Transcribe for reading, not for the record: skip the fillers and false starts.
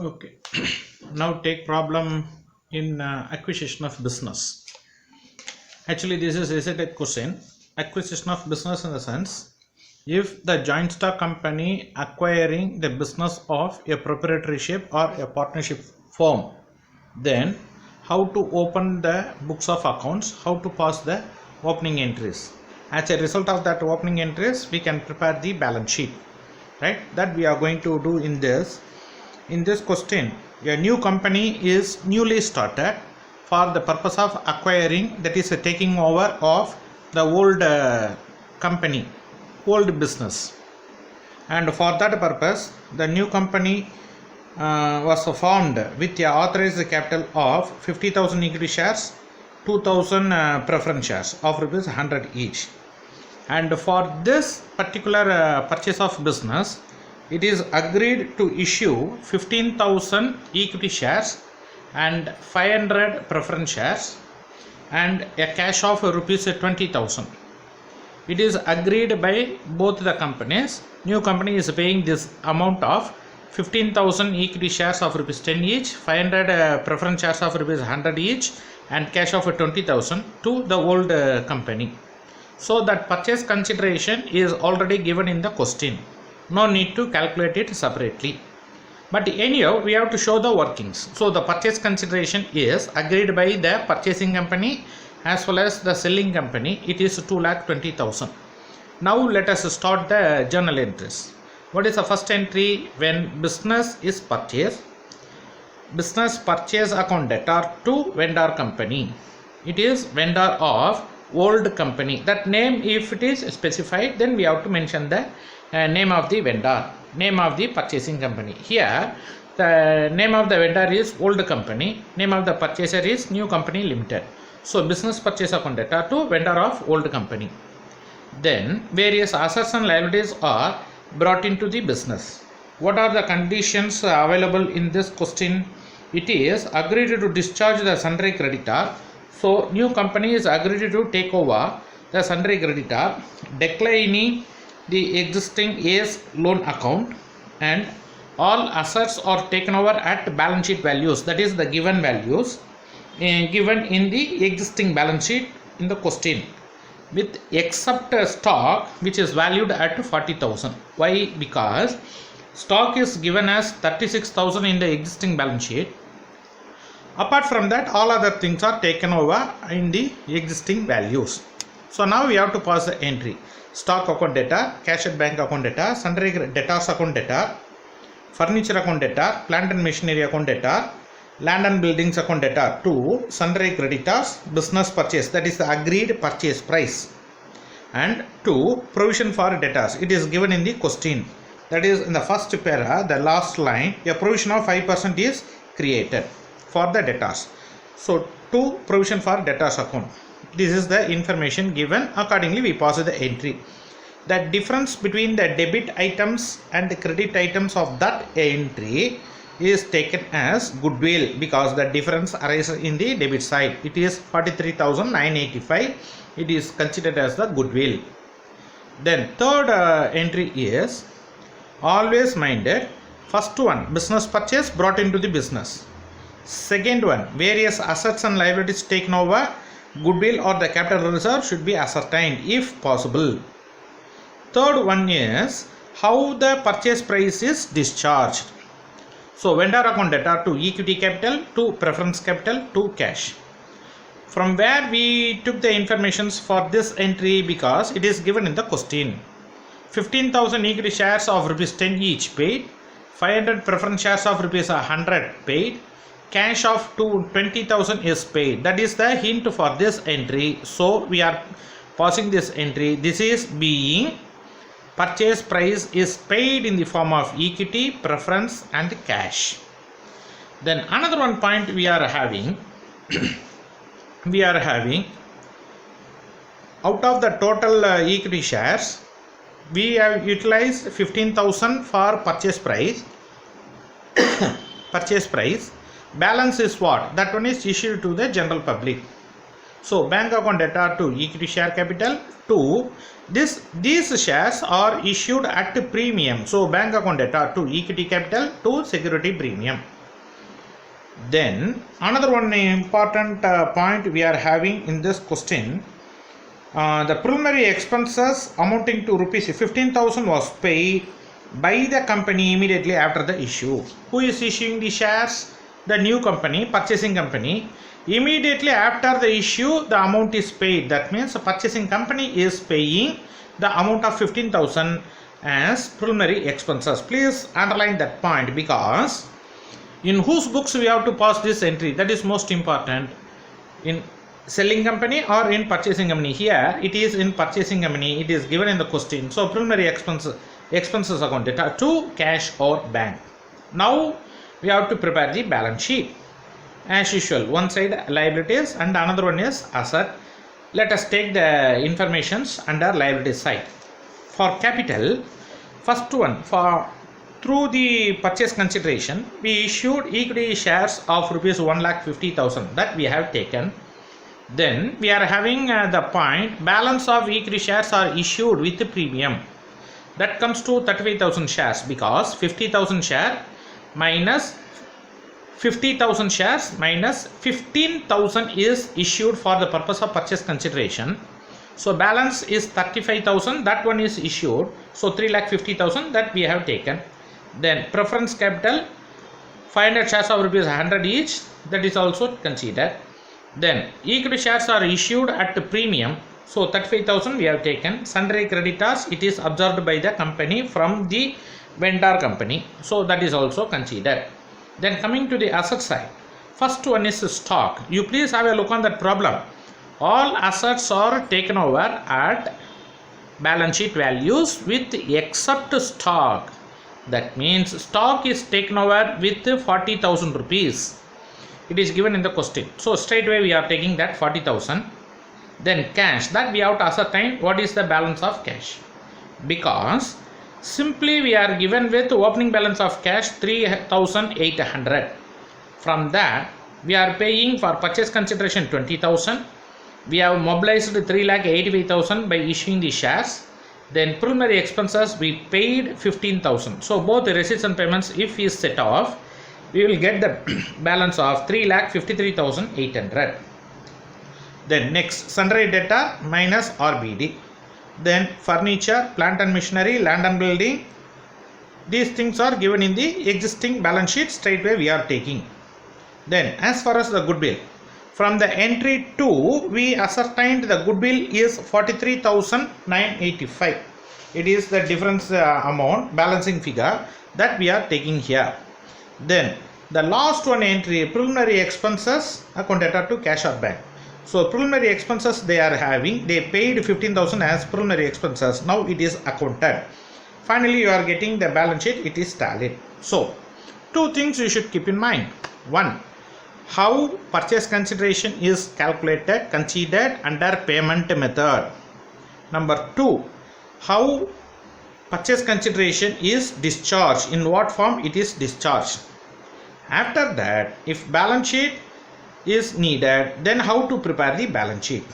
Okay. Now take problem in acquisition of business. Actually, this is a question. Acquisition of business in the sense, if the joint stock company acquiring the business of a proprietorship or a partnership firm, then how to open the books of accounts, how to pass the opening entries. As a result of that opening entries, we can prepare the balance sheet, right? That we are going to do in this. In this question, a new company is newly started for the purpose of acquiring, that is taking over of the old company, old business. And for that purpose, the new company was formed with a authorized capital of 50,000 equity shares, 2,000 preference shares of rupees 100 each. And for this particular purchase of business, it is agreed to issue 15,000 equity shares and 500 preference shares and a cash of rupees 20,000. It is agreed by both the companies. New company is paying this amount of 15,000 equity shares of rupees 10 each, 500 preference shares of rupees 100 each, and cash of 20,000 to the old company. So that purchase consideration is already given in the question. No need to calculate it separately. But anyhow, we have to show the workings. So the purchase consideration is agreed by the purchasing company as well as the selling company. It is 2,20,000. Now let us start the journal entries. What is the first entry? When business is purchased, business purchase account debtor to vendor company. It is vendor of old company. That name, if it is specified, then we have to mention the name of the vendor, name of the purchasing company. Here the name of the vendor is old company, name of the purchaser is new company limited. So business purchase account debtor to vendor of old company. Then various assets and liabilities are brought into the business. What are the conditions available in this question? It is agreed to discharge the sundry creditor. So new company is agreed to take over the sundry creditor, declining the existing AS loan account, and all assets are taken over at balance sheet values, that is the given values given in the existing balance sheet in the question, with except stock which is valued at 40,000. Why? Because stock is given as 36,000 in the existing balance sheet. Apart from that, all other things are taken over in the existing values. So now we have to pass the entry. Stock account debtor, cash at bank account debtor, sundry debtors account debtor, furniture account debtor, plant and machinery account debtor, land and buildings account debtor to sundry creditors, business purchase, that is the agreed purchase price, and to provision for debtors. It is given in the question. That is in the first para, the last line, a provision of 5% is created for the debtors. So to provision for debtors account. This is the information given. Accordingly, we pass the entry. The difference between the debit items and the credit items of that entry is taken as goodwill, because the difference arises in the debit side. It is 43,985. It is considered as the goodwill. Then third entry is always minded. First one, business purchase brought into the business. Second one, various assets and liabilities taken over, goodwill or the capital reserve should be ascertained if possible. Third one is how the purchase price is discharged. So vendor account debtor to equity capital to preference capital to cash. From where we took the informations for this entry, because it is given in the question. 15,000 equity shares of rupees 10 each paid, 500 preference shares of rupees 100 paid, cash of 20,000 is paid. That is the hint for this entry. So we are passing this entry. This is being purchase price is paid in the form of equity, preference and cash. Then another one point we are having out of the total equity shares, we have utilized 15,000 for purchase price. Balance is what? That one is issued to the general public. So bank account debtor to equity share capital. 2. These shares are issued at premium. So bank account debtor to equity capital to security premium. Then another one important point we are having in this question. The preliminary expenses amounting to rupees 15,000 was paid by the company immediately after the issue. Who is issuing the shares? The new company, purchasing company. Immediately after the issue, the amount is paid. That means the purchasing company is paying the amount of 15,000 as preliminary expenses. Please underline that point, because in whose books we have to pass this entry, that is most important. In selling company or in purchasing company? Here it is in purchasing company, it is given in the question. So preliminary expenses account data to cash or bank. Now we have to prepare the balance sheet. As usual, one side liabilities and another one is asset. Let us take the informations under liability side. For capital, first one, through the purchase consideration, we issued equity shares of rupees 1,50,000 that we have taken. Then we are having the point balance of equity shares are issued with the premium. That comes to 35,000 shares, because 50,000 share minus 50,000 shares minus 15,000 is issued for the purpose of purchase consideration. So balance is 35,000, that one is issued. So 3,50,000 that we have taken. Then preference capital 500 shares of rupees 100 each, that is also considered. Then equity shares are issued at the premium, so 35,000 we have taken. Sundry creditors, it is observed by the company from the vendor company, so that is also considered. Then coming to the asset side, first one is stock. You please have a look on that problem. All assets are taken over at balance sheet values with except stock. That means stock is taken over with 40,000 rupees. It is given in the question. So straight away we are taking that 40,000. Then cash, that we have to ascertain what is the balance of cash, because simply we are given with opening balance of cash 3,800. From that we are paying for purchase consideration 20,000. We have mobilized 3,85,000 by issuing the shares. Then preliminary expenses we paid 15,000. So both the receipts and payments, if is set off, we will get the balance of 3,53,800. Then next, sundry debtor minus RBD. Then furniture, plant and machinery, land and building. These things are given in the existing balance sheet, straight away we are taking. Then as far as the goodwill, from the entry 2 we ascertained the goodwill is 43,985. It is the difference amount, balancing figure that we are taking here. Then the last one entry, preliminary expenses account debtor to cash or bank. So preliminary expenses they are having, they paid 15,000 as preliminary expenses. Now it is accounted. Finally you are getting the balance sheet, it is tallied. So two things you should keep in mind. One, how purchase consideration is calculated, considered under payment method. Number 2, how purchase consideration is discharged, in what form it is discharged. After that, if balance sheet is needed, then how to prepare the balance sheet.